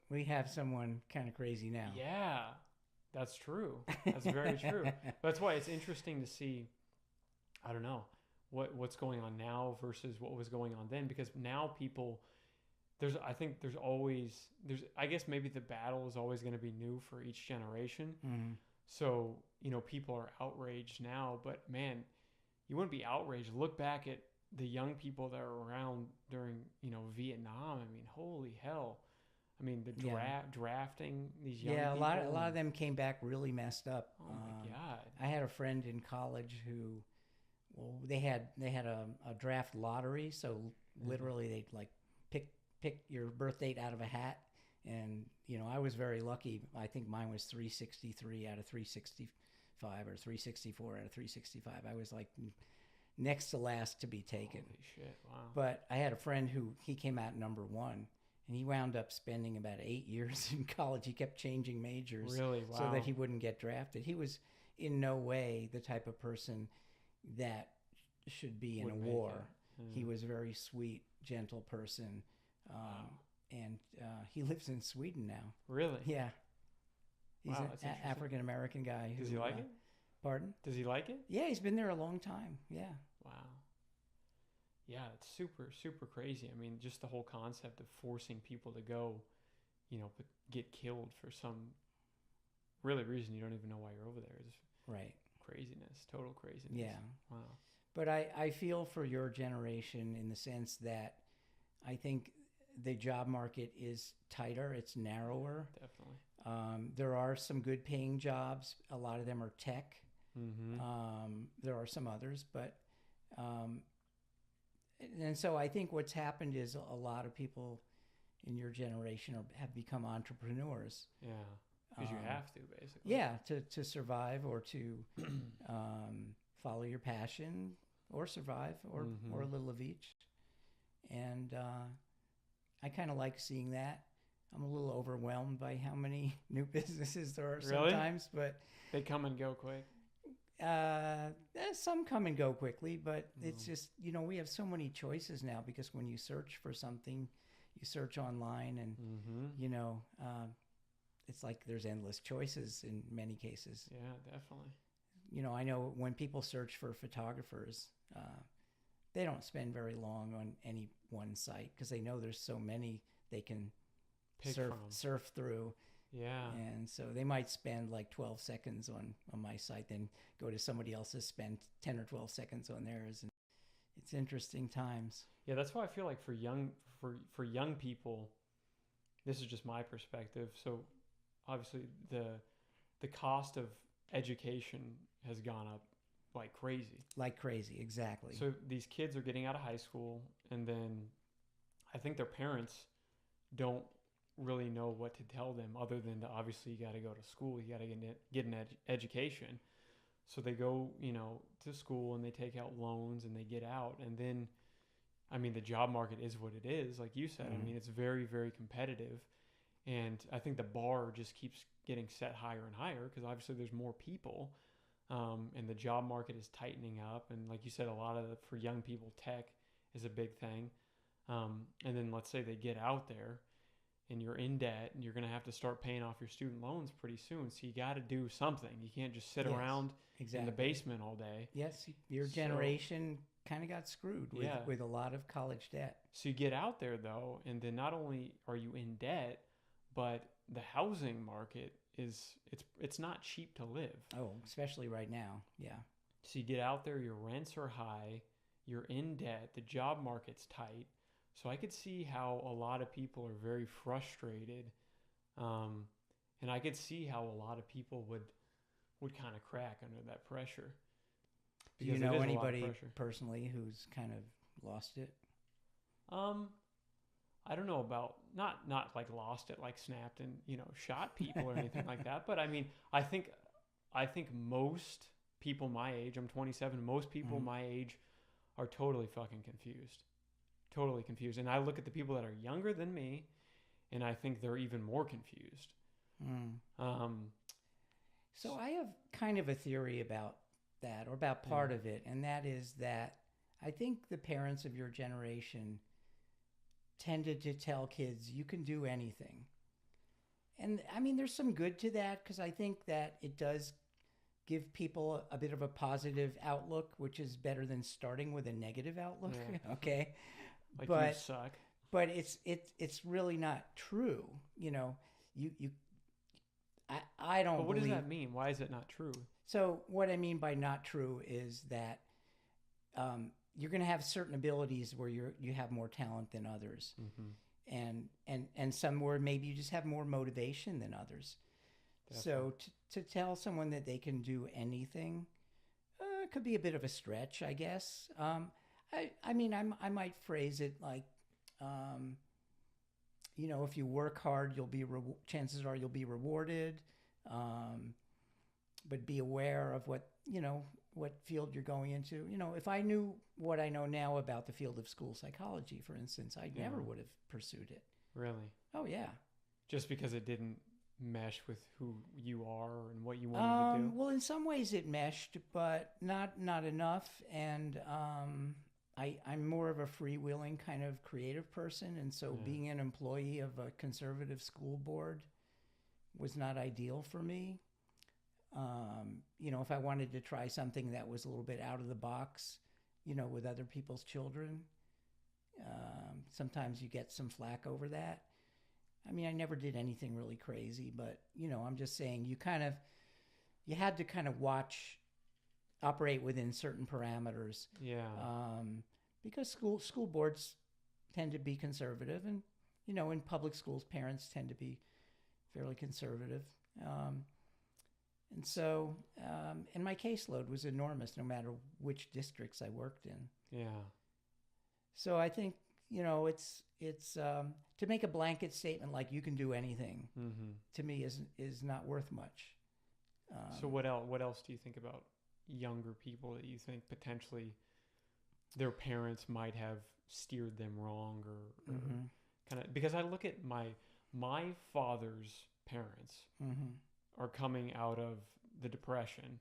We have someone kind of crazy now. Yeah. That's true. That's very true. That's why it's interesting to see, I don't know, what's going on now versus what was going on then, because now people, I guess maybe the battle is always going to be new for each generation. Mm-hmm. So, people are outraged now, but man, you wouldn't be outraged. Look back at the young people that were around during, Vietnam. I mean, holy hell. I mean, the drafting these young people. Yeah, a lot of them came back really messed up. Oh my God. I had a friend in college who, they had a draft lottery, so literally they'd like pick your birth date out of a hat, and I was very lucky. I think mine was 363 out of 365 or 364 out of 365. I was like next to last to be taken. Holy shit! Wow. But I had a friend who he came out number one. And he wound up spending about 8 years in college. He kept changing majors. Really? Wow. So that he wouldn't get drafted. He was in no way the type of person that should be in a war. He was a very sweet, gentle person. And he lives in Sweden now. Really? Yeah. He's an African-American guy. Does he like it? Pardon? Does he like it? Yeah, he's been there a long time. Yeah. Wow. Yeah, it's super, super crazy. I mean, just the whole concept of forcing people to go, but get killed for some really reason you don't even know why you're over there is right. Craziness, total craziness. Yeah. Wow. But I feel for your generation in the sense that I think the job market is tighter, it's narrower. Definitely. There are some good paying jobs. A lot of them are tech. Mm-hmm. There are some others, but... and so I think what's happened is a lot of people in your generation have become entrepreneurs. Yeah, because you have to, basically. Yeah, to survive or to, follow your passion or survive, or a little of each. And I kind of like seeing that. I'm a little overwhelmed by how many new businesses there are sometimes, but they come and go quick. Some come and go quickly, but it's just, we have so many choices now, because when you search for something, you search online, and it's like there's endless choices in many cases. Yeah, definitely. I know when people search for photographers, they don't spend very long on any one site, because they know there's so many they can surf through. Yeah. And so they might spend like 12 seconds on my site, then go to somebody else's, spend 10 or 12 seconds on theirs. And it's interesting times. Yeah, that's why I feel like for young people, this is just my perspective. So obviously the cost of education has gone up like crazy. Like crazy, exactly. So these kids are getting out of high school, and then I think their parents don't really know what to tell them, other than to, obviously, you got to go to school, you got to get an education. So they go, to school, and they take out loans, and they get out, and then, I mean, the job market is what it is, like you said. I mean, it's very, very competitive, and I think the bar just keeps getting set higher and higher, because obviously there's more people, and the job market is tightening up, and like you said, a lot of for young people, tech is a big thing, and then let's say they get out there, and you're in debt, and you're going to have to start paying off your student loans pretty soon. So you got to do something. You can't just sit around in the basement all day. Yes, your generation kind of got screwed with a lot of college debt. So you get out there, though, and then not only are you in debt, but the housing market it's not cheap to live. Oh, especially right now. Yeah. So you get out there, your rents are high, you're in debt, the job market's tight. So I could see how a lot of people are very frustrated, and I could see how a lot of people would kind of crack under that pressure. Do you know anybody personally who's kind of lost it? I don't know about not like lost it, like snapped and shot people or anything like that. But I mean, I think most people my age, I'm 27. Most people my age are totally fucking confused. Totally confused. And I look at the people that are younger than me, and I think they're even more confused. So I have kind of a theory about that, or about part of it, and that is that I think the parents of your generation tended to tell kids, you can do anything. And I mean, there's some good to that, because I think that it does give people a bit of a positive outlook, which is better than starting with a negative outlook. Yeah. Okay. Like, you suck. But it's really not true. I don't. But what does that mean? Why is it not true? So what I mean by not true is that you're going to have certain abilities where you have more talent than others, and some where maybe you just have more motivation than others. Definitely. So to tell someone that they can do anything could be a bit of a stretch, I guess. I mean, I might phrase it like, if you work hard, chances are you'll be rewarded. But be aware of what field you're going into. If I knew what I know now about the field of school psychology, for instance, I never would have pursued it. Really? Oh, yeah. Just because it didn't mesh with who you are and what you wanted to do? Well, in some ways it meshed, but not enough. And I'm more of a freewheeling kind of creative person, and so being an employee of a conservative school board was not ideal for me. If I wanted to try something that was a little bit out of the box, with other people's children, sometimes you get some flack over that. I mean, I never did anything really crazy, but, I'm just saying you had to kind of operate within certain parameters. Yeah. Because school boards tend to be conservative, and, in public schools, parents tend to be fairly conservative. And so, and my caseload was enormous, no matter which districts I worked in. Yeah. So I think, it's to make a blanket statement like you can do anything, to me is not worth much. So what else do you think about younger people that you think potentially their parents might have steered them wrong, or kind of, because I look at my father's parents are coming out of the Depression,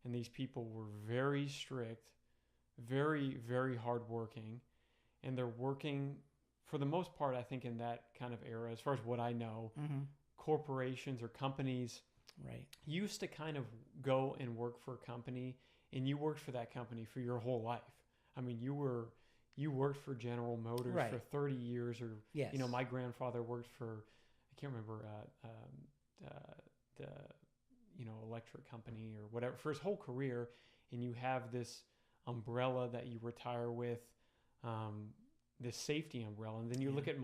and these people were very strict, very, very hardworking, and they're working for the most part, I think, in that kind of era, as far as what I know, corporations or companies used to kind of go and work for a company, and you worked for that company for your whole life. I mean, you worked for General Motors for 30 years, or you know, my grandfather worked for, I can't remember the you know, electric company or whatever, for his whole career, and you have this umbrella that you retire with, this safety umbrella, and then you look at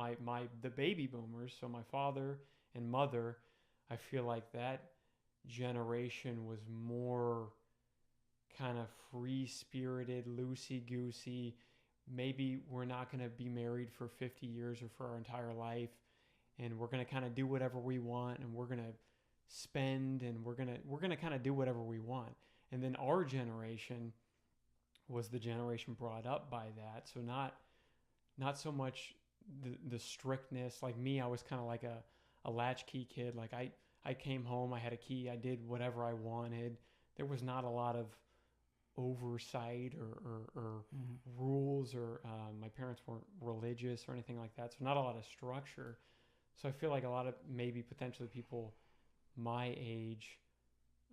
the baby boomers, so my father and mother, I feel like that generation was more kind of free-spirited, loosey-goosey. Maybe we're not going to be married for 50 years or for our entire life, and we're going to kind of do whatever we want, and we're going to spend, and we're going to kind of do whatever we want. And then our generation was the generation brought up by that, so not so much the strictness. Like me, I was kind of like a latchkey kid. Like I came home, I had a key, I did whatever I wanted. There was not a lot of oversight or rules, or my parents weren't religious or anything like that, so not a lot of structure. So I feel like a lot of maybe potentially people my age,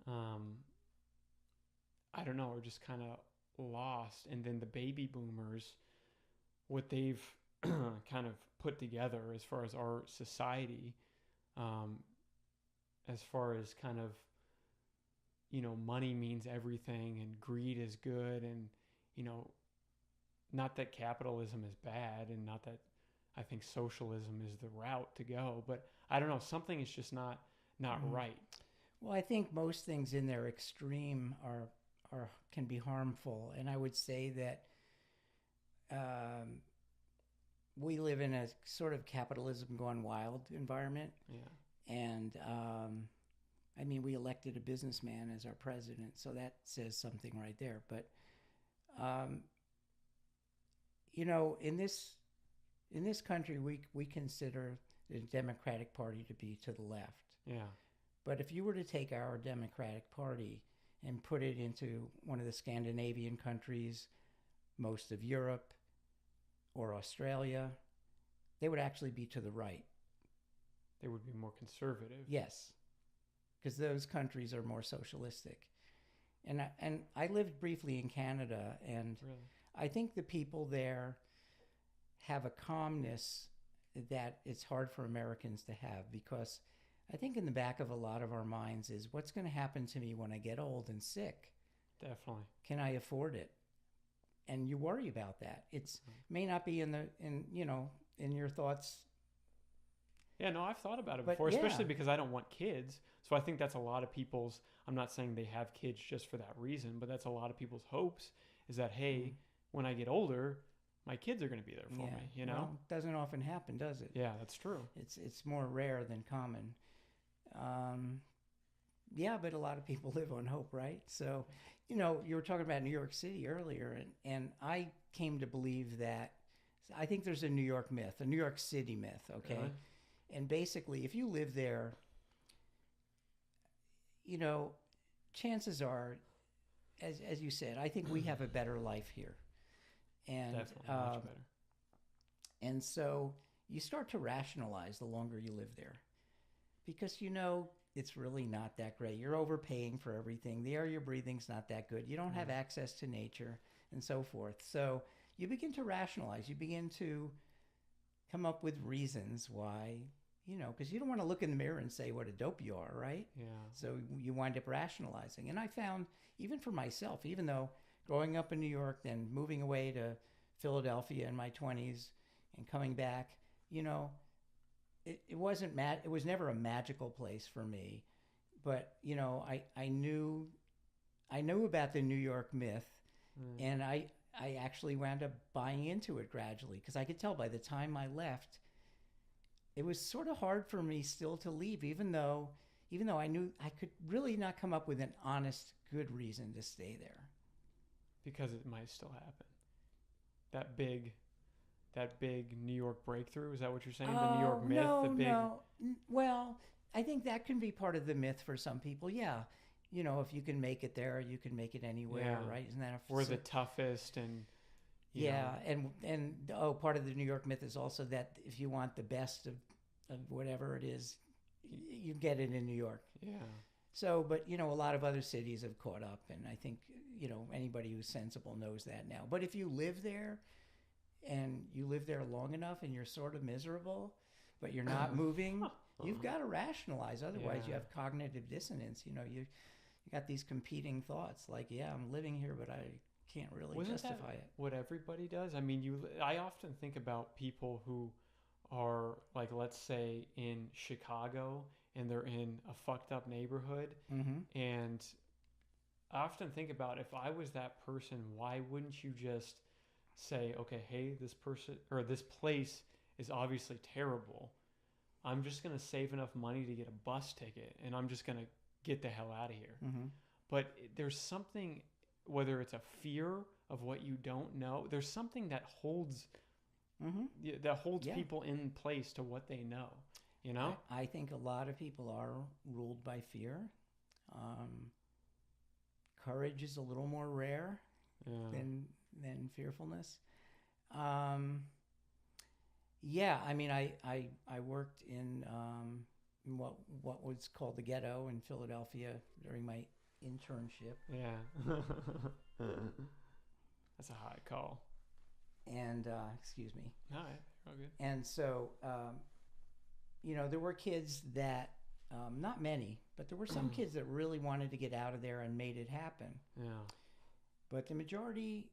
I don't know, are just kind of lost. And then the baby boomers, what they've kind of put together as far as our society, as far as kind of, you know, money means everything and greed is good, and, you know, not that capitalism is bad, and not that I think socialism is the route to go, but I don't know, something is just not right. Well, I think most things in their extreme are can be harmful, and I would say that we live in a sort of capitalism gone wild environment. Yeah. And I mean, we elected a businessman as our president, so that says something right there. But you know, in this country, we consider the Democratic Party to be to the left. Yeah. But if you were to take our Democratic Party and put it into one of the Scandinavian countries, most of Europe, or Australia, they would actually be to the right. They would be more conservative. Yes, because those countries are more socialistic. And I lived briefly in Canada, and Really? I think the people there have a calmness that it's hard for Americans to have, because I think in the back of a lot of our minds is, what's going to happen to me when I get old and sick? Definitely. Can I afford it? And you worry about that. It's may not be in your thoughts. Yeah, no, I've thought about it But before, especially yeah. because I don't want kids. So I think that's a lot of people's, I'm not saying they have kids just for that reason, but that's a lot of people's hopes, is that, hey, when I get older, my kids are going to be there for me, you know? Well, it doesn't often happen, does it? Yeah, that's true. It's more rare than common. Yeah, but a lot of people live on hope, right? So, you know, you were talking about New York City earlier, and I came to believe that, I think there's a New York myth, a New York City myth, okay? Really? And basically, if you live there, you know, chances are, as you said, I think we have a better life here. And Definitely, much better. And so you start to rationalize the longer you live there, because, you know, it's really not that great. You're overpaying for everything. The air you're breathing's not that good. You don't have access to nature and so forth. So you begin to rationalize. You begin to come up with reasons why, you know, because you don't want to look in the mirror and say what a dope you are, right? Yeah. So you wind up rationalizing. And I found, even for myself, even though growing up in New York, then moving away to Philadelphia in my 20s and coming back, you know, it wasn't it was never a magical place for me. But, you know, I knew about the New York myth, and I actually wound up buying into it gradually, because I could tell by the time I left, it was sort of hard for me still to leave, even though, even though I knew I could really not come up with an honest, good reason to stay there. Because it might still happen. That big New York breakthrough, is that what you're saying? The New York myth, no, the big... no. Well, I think that can be part of the myth for some people. Yeah, if you can make it there, you can make it anywhere, right? Isn't that we're the toughest and... Yeah, and part of the New York myth is also that if you want the best of whatever it is, you get it in New York. Yeah. So, but a lot of other cities have caught up, and I think anybody who's sensible knows that now. But if you live there, and you live there long enough, and you're sort of miserable, but you're not moving, you've got to rationalize. Otherwise, you have cognitive dissonance. You got these competing thoughts, like, yeah, I'm living here, but I can't really justify it. What everybody does? I mean, I often think about people who are, like, let's say in Chicago, and they're in a fucked up neighborhood, and I often think about, if I was that person, why wouldn't you just say, okay, hey, this person or this place is obviously terrible. I'm just going to save enough money to get a bus ticket, and I'm just going to get the hell out of here. But there's something, whether it's a fear of what you don't know, there's something that holds people in place to what they know. I think a lot of people are ruled by fear. Courage is a little more rare than fearfulness. I mean, I worked in what was called the ghetto in Philadelphia during my internship. Yeah. That's a high call. And excuse me. No, all good. And so there were kids that not many, but there were some kids that really wanted to get out of there and made it happen. Yeah. But the majority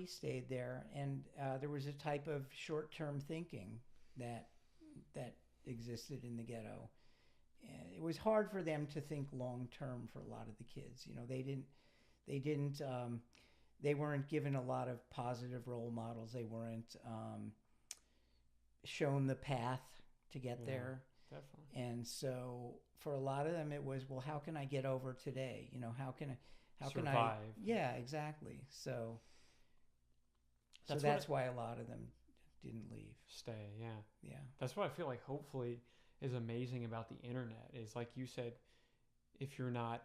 stayed there, and there was a type of short-term thinking that existed in the ghetto. And it was hard for them to think long-term for a lot of the kids. They weren't given a lot of positive role models. They weren't shown the path to get there. Definitely. And so for a lot of them, it was, well, how can I get over today? How can survive. I? Yeah, exactly. So that's why a lot of them didn't leave. Stay, yeah. Yeah. That's what I feel like hopefully is amazing about the internet is, like you said, if you're not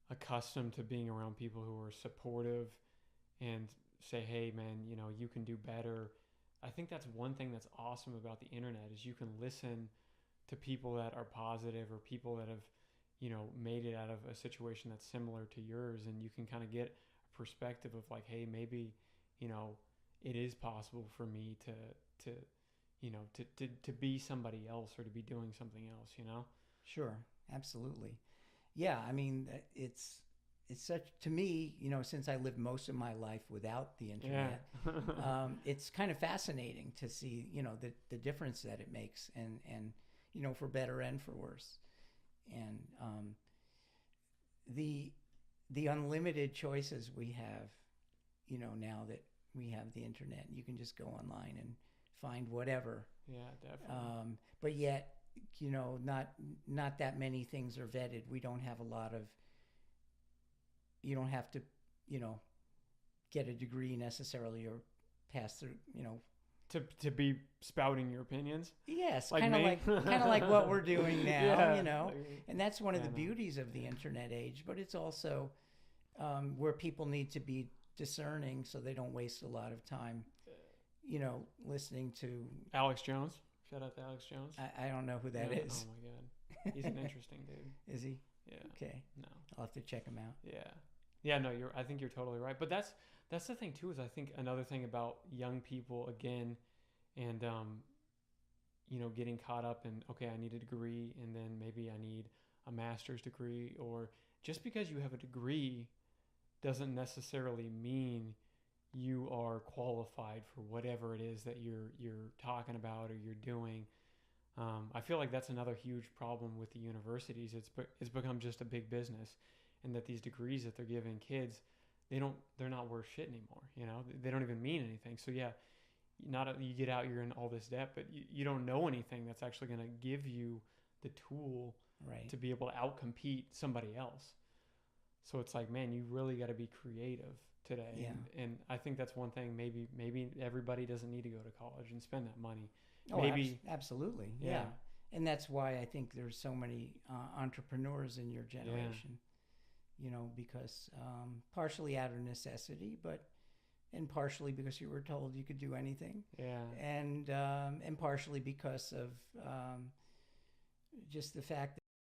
accustomed to being around people who are supportive and say, hey, man, you can do better. I think that's one thing that's awesome about the internet is you can listen to people that are positive or people that have, made it out of a situation that's similar to yours, and you can kind of get a perspective of like, hey, maybe, it is possible for me to be somebody else or to be doing something else, Sure, absolutely. Yeah, I mean, it's such, to me, since I lived most of my life without the internet, it's kind of fascinating to see, the difference that it makes, and for better and for worse. And the unlimited choices we have, now that we have the internet, you can just go online and find whatever. Yeah, definitely. But yet, not that many things are vetted. We don't have a lot of, you don't have to, get a degree necessarily or pass through, To be spouting your opinions. Yes, like kind of like what we're doing now, Yeah. And that's one of the beauties of the internet age. But it's also where people need to be discerning so they don't waste a lot of time, listening to Alex Jones. Shout out to Alex Jones. I don't know who that is. Oh my God, he's an interesting dude. Is he? Yeah. Okay. No. I'll have to check him out. Yeah. Yeah. No, I think you're totally right. But that's the thing too. Is I think another thing about young people again, and getting caught up in, okay, I need a degree, and then maybe I need a master's degree, or just because you have a degree doesn't necessarily mean you are qualified for whatever it is that you're talking about or you're doing. I feel like that's another huge problem with the universities. It's become just a big business, and that these degrees that they're giving kids, they're not worth shit anymore. They don't even mean anything. So yeah, you get out, you're in all this debt, but you don't know anything that's actually going to give you the tool Right. to be able to outcompete somebody else. So it's like, man, you really got to be creative today. Yeah. And I think that's one thing. Maybe everybody doesn't need to go to college and spend that money. Oh, Maybe absolutely. Yeah. Yeah. And that's why I think there's so many entrepreneurs in your generation, because partially out of necessity, and partially because you were told you could do anything. Yeah. And partially because of just the fact